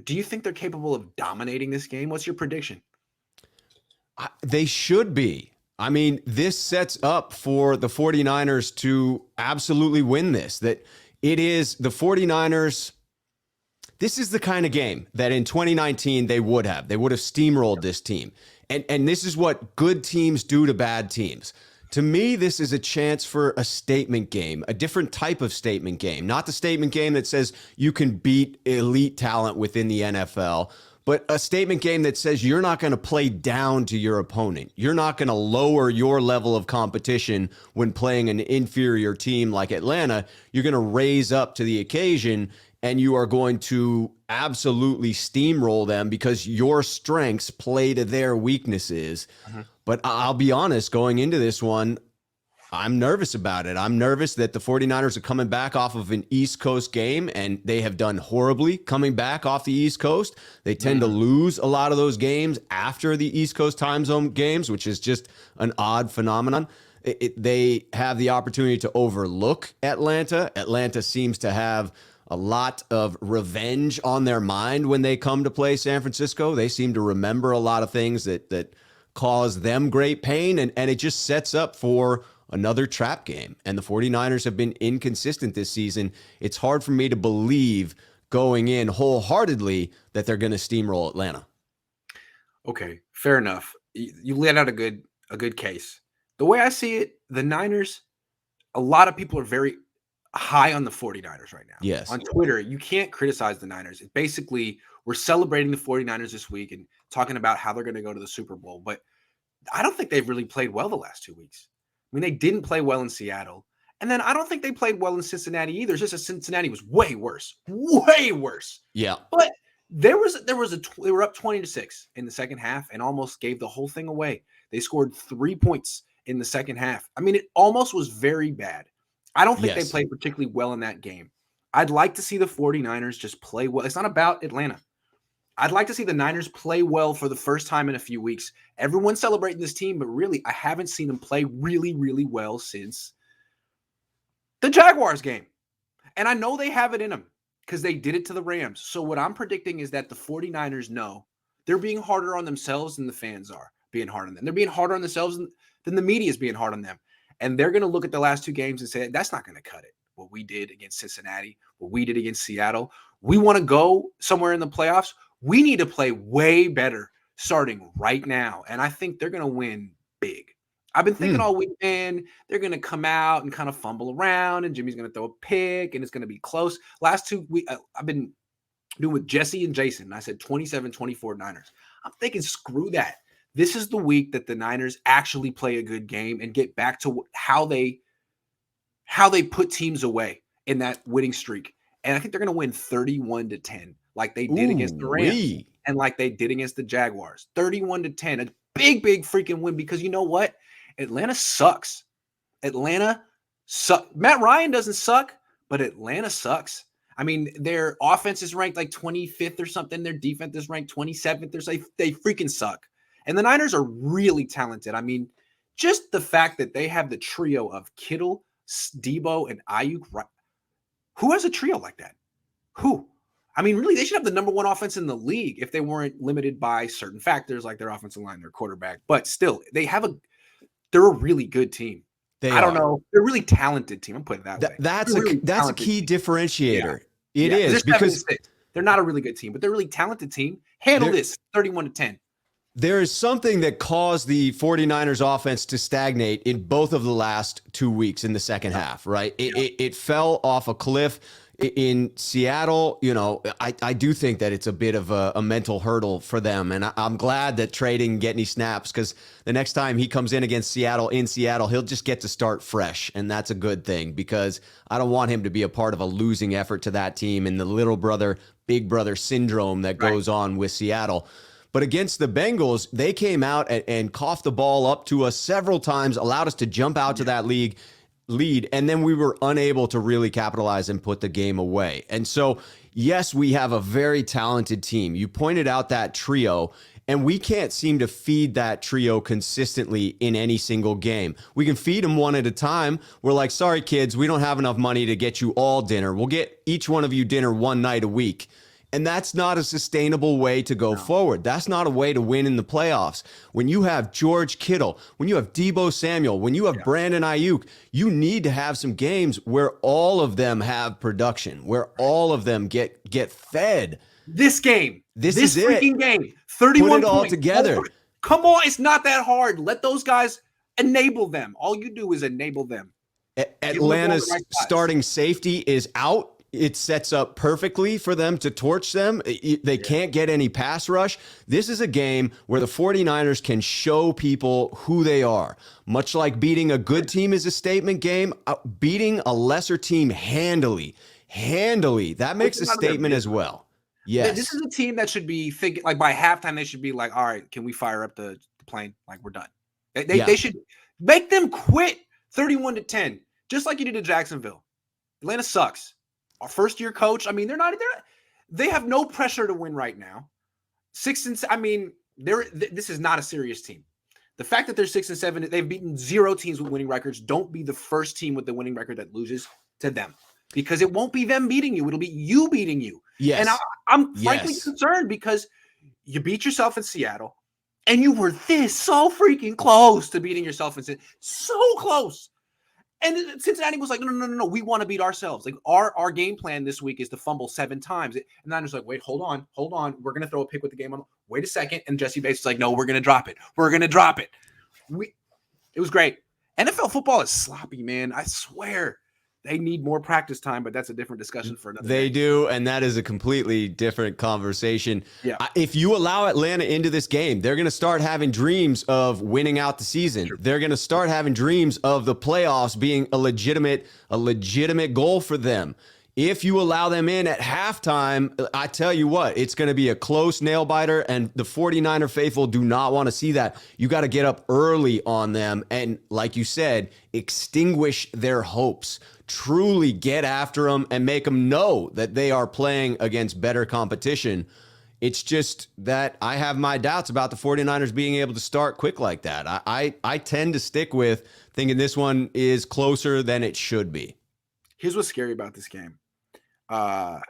do you think they're capable of dominating this game? What's your prediction? They should be. I mean, this sets up for the 49ers to absolutely win this. That it is the 49ers. This is the kind of game that in 2019 they would have. They would have steamrolled this team. And this is what good teams do to bad teams. To me, this is a chance for a statement game, a different type of statement game. Not the statement game that says you can beat elite talent within the NFL, but a statement game that says you're not going to play down to your opponent. You're not going to lower your level of competition when playing an inferior team like Atlanta. You're going to raise up to the occasion, and you are going to absolutely steamroll them because your strengths play to their weaknesses. But I'll be honest, going into this one, I'm nervous about it. I'm nervous that the 49ers are coming back off of an East Coast game, and they have done horribly coming back off the East Coast. They tend to lose a lot of those games after the East Coast time zone games, which is just an odd phenomenon. They have the opportunity to overlook Atlanta. Atlanta seems to have a lot of revenge on their mind when they come to play San Francisco. They seem to remember a lot of things that cause them great pain, and it just sets up for another trap game. And the 49ers have been inconsistent this season. It's hard for me to believe going in wholeheartedly that they're going to steamroll Atlanta. Okay, fair enough. You laid out a good case. The way I see it, the Niners, a lot of people are very high on the 49ers right now. Yes. On Twitter, you can't criticize the Niners. It basically, we're celebrating the 49ers this week and talking about how they're going to go to the Super Bowl. But I don't think they've really played well the last 2 weeks. I mean, they didn't play well in Seattle. And then I don't think they played well in Cincinnati either. It's just that Cincinnati was way worse. Way worse. Yeah. But they were up 20-6 in the second half and almost gave the whole thing away. They scored 3 points in the second half. I mean, it almost was very bad. I don't think they played particularly well in that game. I'd like to see the 49ers just play well. It's not about Atlanta. I'd like to see the Niners play well for the first time in a few weeks. Everyone's celebrating this team, but really, I haven't seen them play really, really well since the Jaguars game. And I know they have it in them because they did it to the Rams. So what I'm predicting is that the 49ers know they're being harder on themselves than the fans are being hard on them. They're being harder on themselves than the media is being hard on them. And they're going to look at the last two games and say, that's not going to cut it. What we did against Cincinnati, what we did against Seattle. We want to go somewhere in the playoffs. We need to play way better starting right now. And I think they're going to win big. I've been thinking all weekend they're going to come out and kind of fumble around, and Jimmy's going to throw a pick, and it's going to be close. Last 2 weeks, I've been doing with Jesse and Jason, and I said 27-24 Niners. I'm thinking, screw that. This is the week that the Niners actually play a good game and get back to how they put teams away in that winning streak. And I think they're going to win 31-10, like they did against the Rams and like they did against the Jaguars. 31-10, a big, big freaking win, because you know what? Atlanta sucks. Atlanta sucks. Matt Ryan doesn't suck, but Atlanta sucks. I mean, their offense is ranked like 25th or something. Their defense is ranked 27th or something. They freaking suck. And the Niners are really talented. I mean, just the fact that they have the trio of Kittle, Debo, and Ayuk. Who has a trio like that? Who? I mean, really, they should have the number one offense in the league if they weren't limited by certain factors like their offensive line, their quarterback. But still, they're a really good team. I don't know. They're a really talented team. I'm putting it that way. That's a key differentiator. Yeah. It is, because they're not a really good team, but they're a really talented team. Handle this 31-10. There is something that caused the 49ers offense to stagnate in both of the last 2 weeks in the second half, right? It fell off a cliff in Seattle. You know, I do think that it's a bit of a mental hurdle for them. And I'm glad that Trey didn't get any snaps, because the next time he comes in against Seattle in Seattle, he'll just get to start fresh. And that's a good thing, because I don't want him to be a part of a losing effort to that team and the little brother, big brother syndrome that goes on with Seattle. But against the Bengals, they came out and coughed the ball up to us several times, allowed us to jump out to that lead, and then we were unable to really capitalize and put the game away. And so, yes, we have a very talented team. You pointed out that trio, and we can't seem to feed that trio consistently in any single game. We can feed them one at a time. We're like, sorry, kids, we don't have enough money to get you all dinner. We'll get each one of you dinner one night a week. And that's not a sustainable way to go forward. That's not a way to win in the playoffs. When you have George Kittle, when you have Deebo Samuel, when you have Brandon Ayuk, you need to have some games where all of them have production, where all of them get fed. This game, this freaking game, 31 Put it all points. together. Come on, it's not that hard. Let those guys enable them. All you do is enable them. Atlanta's starting safety is out. It sets up perfectly for them to torch them. They can't get any pass rush. This is a game where the 49ers can show people who they are. Much like beating a good team is a statement game, beating a lesser team handily, that makes a statement as well. Yes. This is a team that should be thinking, like, by halftime, they should be like, all right, can we fire up the plane? Like, we're done. They should make them quit 31-10, just like you did to Jacksonville. Atlanta sucks. Our first-year coach, I mean, they have no pressure to win right now. 6-7, I mean, this is not a serious team. The fact that they're 6-7, they've beaten 0 teams with winning records. Don't be the first team with the winning record that loses to them, because it won't be them beating you. It'll be you beating you. Yes. And I'm frankly concerned because you beat yourself in Seattle, and you were so freaking close to beating yourself in Seattle. So close. And Cincinnati was like, no, we want to beat ourselves. Like, our game plan this week is to fumble 7 times. And Niners like, wait, hold on. We're going to throw a pick with the game on. Wait a second. And Jesse Bates is like, no, we're going to drop it. It was great. NFL football is sloppy, man. I swear. They need more practice time, but that's a different discussion for another day. They do, and that is a completely different conversation. Yeah. If you allow Atlanta into this game, they're going to start having dreams of winning out the season. Sure. They're going to start having dreams of the playoffs being a legitimate goal for them. If you allow them in at halftime, I tell you what, it's going to be a close nail biter, and the 49er faithful do not want to see that. You got to get up early on them and, like you said, extinguish their hopes. Truly get after them and make them know that they are playing against better competition. It's just that I have my doubts about the 49ers being able to start quick like that. I tend to stick with thinking this one is closer than it should be. Here's what's scary about this game. Matt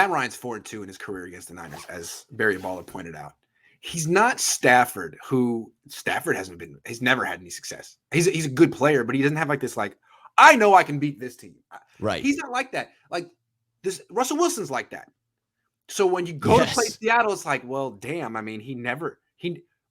Ryan's 4-2 in his career against the Niners, as Barry Baller pointed out. He's not Stafford, he's never had any success. He's a good player, but he doesn't have like this, like, I know I can beat this team. Right. He's not like that. Like this, Russell Wilson's like that. So when you go to play Seattle, it's like, well, damn. I mean,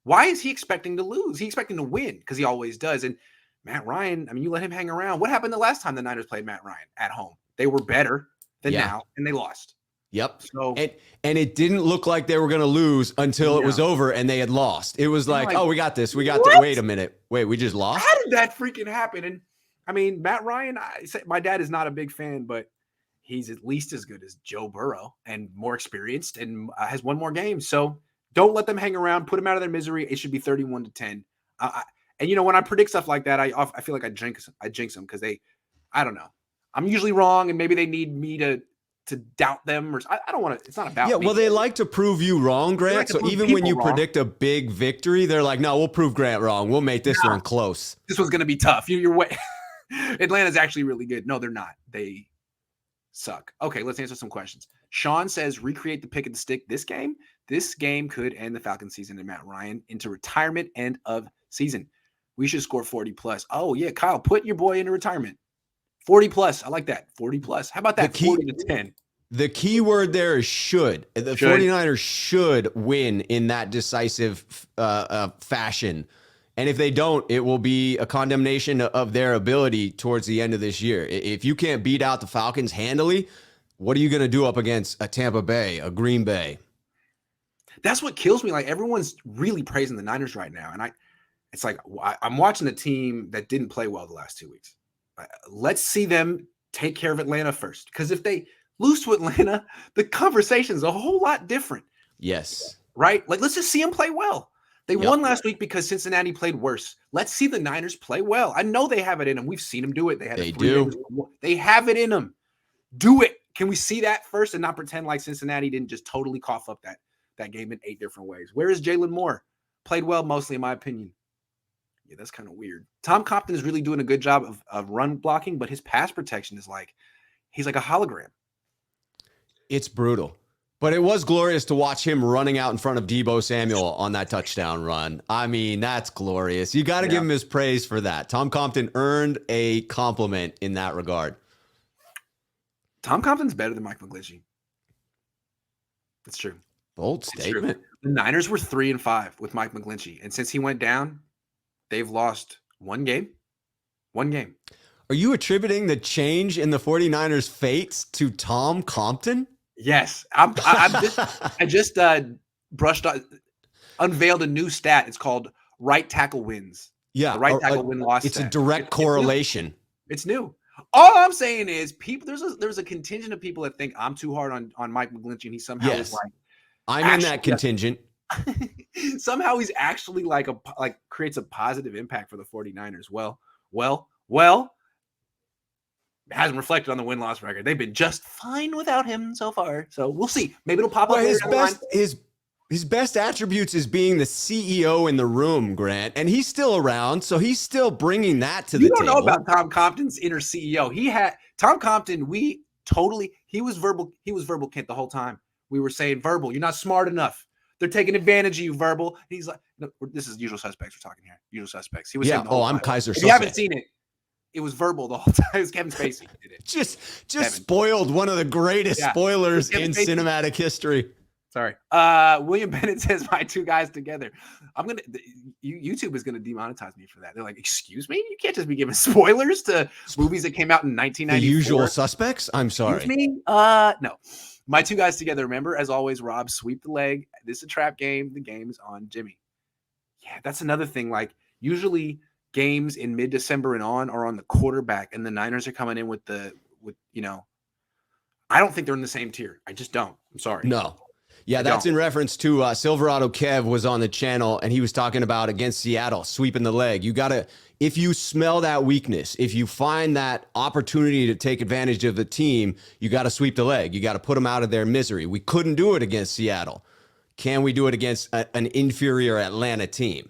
why is he expecting to lose? He's expecting to win because he always does. And Matt Ryan, I mean, you let him hang around. What happened the last time the Niners played Matt Ryan at home? They were better than now, and they lost. Yep. So and it didn't look like they were going to lose until it was over and they had lost. It was like, oh, we got this. Wait a minute. Wait, we just lost? How did that freaking happen? And I mean, Matt Ryan, my dad is not a big fan, but he's at least as good as Joe Burrow and more experienced and has one more game. So don't let them hang around. Put them out of their misery. It should be 31-10. And, you know, when I predict stuff like that, I feel like I jinx them because I don't know. I'm usually wrong, and maybe they need me to doubt them. Or I don't want to. It's not about me. Yeah, well, they like to prove you wrong, Grant. So even when you predict a big victory, they're like, no, we'll prove Grant wrong. We'll make this one close. This one's going to be tough. You're way. Atlanta's actually really good. No, they're not. They suck. Okay, let's answer some questions. Sean says, recreate the pick of the stick this game. This game could end the Falcons season and Matt Ryan into retirement end of season. We should score 40 plus. Oh, yeah, Kyle, put your boy into retirement. 40 plus. I like that. 40 plus. How about that? 40-10. The key word there is should. The 49ers should win in that decisive fashion. And if they don't, it will be a condemnation of their ability towards the end of this year. If you can't beat out the Falcons handily, what are you going to do up against a Tampa Bay, a Green Bay? That's what kills me. Like, everyone's really praising the Niners right now. And it's like, I'm watching a team that didn't play well the last 2 weeks. Let's see them take care of Atlanta first. Because if they lose to Atlanta, the conversation is a whole lot different. Yes. Right? Like, let's just see them play well. They won last week because Cincinnati played worse. Let's see the Niners play well. I know they have it in them. We've seen them do it. They do. They have it in them. Do it. Can we see that first and not pretend like Cincinnati didn't just totally cough up that game in 8 different ways? Where is Jalen Moore? Played well, mostly, in my opinion. Yeah, that's kind of weird. Tom Compton is really doing a good job of run blocking, but his pass protection is like, he's like a hologram. It's brutal. But it was glorious to watch him running out in front of Deebo Samuel on that touchdown run. I mean, that's glorious. You got to give him his praise for that. Tom Compton earned a compliment in that regard. Tom Compton's better than Mike McGlinchey. That's true. Bold statement. The Niners were 3-5 with Mike McGlinchey. And since he went down, they've lost one game. One game. Are you attributing the change in the 49ers' fates to Tom Compton? Yes. I just unveiled a new stat. It's called right tackle wins. Yeah. The right tackle win-loss It's stat. a direct correlation. It's new. All I'm saying is there's a contingent of people that think I'm too hard on Mike McGlinchey, and he somehow is like, I'm in that contingent. Somehow he's actually like creates a positive impact for the 49ers. Well, it hasn't reflected on the win-loss record. They've been just fine without him so far. So we'll see. Maybe it'll pop up. His best attributes is being the CEO in the room, Grant, and he's still around, so he's still bringing that to the table. You don't know about Tom Compton's inner CEO. Tom Compton. He was verbal Kent the whole time. We were saying, Verbal, you're not smart enough. They're taking advantage of you, Verbal. He's like, no, this is Usual Suspects we're talking here. Usual Suspects. He was saying the whole time. I'm Kaiser. If you haven't seen it, it was Verbal the whole time. It was Kevin Spacey who did it. Just spoiled one of the greatest spoilers in cinematic history. Sorry. William Bennett says my two guys together. YouTube is gonna demonetize me for that. They're like, excuse me? You can't just be giving spoilers to movies that came out in 1994. The Usual Suspects? I'm sorry. Excuse me? No. My two guys together. Remember, as always, Rob, sweep the leg. This is a trap game. The game is on Jimmy. Yeah, that's another thing. Like, usually games in mid-December and on are on the quarterback, and the Niners are coming in with I don't think they're in the same tier. I just don't. I'm sorry. No. Yeah, that's in reference to Silverado Kev was on the channel, and he was talking about against Seattle, sweeping the leg. You got to, if you smell that weakness, if you find that opportunity to take advantage of the team, you got to sweep the leg. You got to put them out of their misery. We couldn't do it against Seattle. Can we do it against an inferior Atlanta team?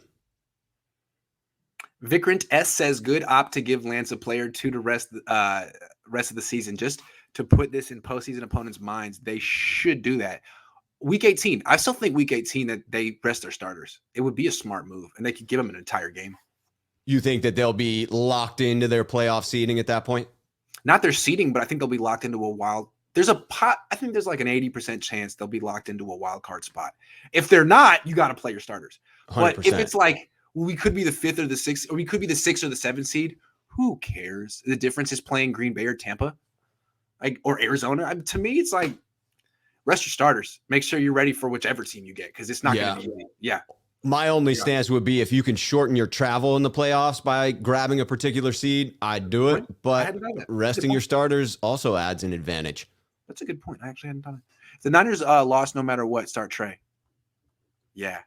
Vikrant S says, good opt to give Lance a player to the rest of the season. Just to put this in postseason opponents' minds, they should do that. Week 18, I still think week 18 that they rest their starters. It would be a smart move, and they could give them an entire game. You think that they'll be locked into their playoff seeding at that point? Not their seeding, but I think they'll be locked into a wild. I think there's like an 80% chance they'll be locked into a wild card spot. If they're not, you got to play your starters. 100%. But if it's like, we could be the 5th or the 6th, or we could be the 6th or the 7th seed, who cares? The difference is playing Green Bay or Tampa, or Arizona. To me, it's like, rest your starters. Make sure you're ready for whichever team you get, because it's not going to be easy. Yeah. My only stance would be if you can shorten your travel in the playoffs by grabbing a particular seed, I'd do it. But resting your starters also adds an advantage. That's a good point. I actually hadn't done it. If the Niners lost no matter what, start Trey. Yeah.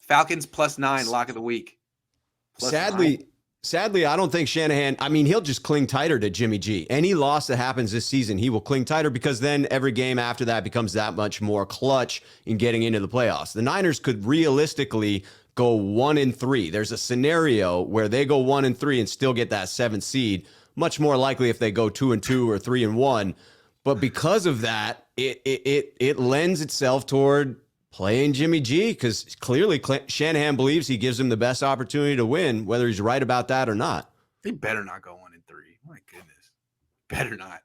Falcons +9, lock of the week. Sadly, I don't think Shanahan, he'll just cling tighter to Jimmy G. Any loss that happens this season, he will cling tighter, because then every game after that becomes that much more clutch in getting into the playoffs. The Niners could realistically go 1-3. There's a scenario where they go 1-3 and still get that 7th seed. Much more likely if they go 2-2 or 3-1. But because of that, it lends itself toward playing Jimmy G, because clearly Shanahan believes he gives him the best opportunity to win, whether he's right about that or not. He better not go 1-3. My goodness. Better not.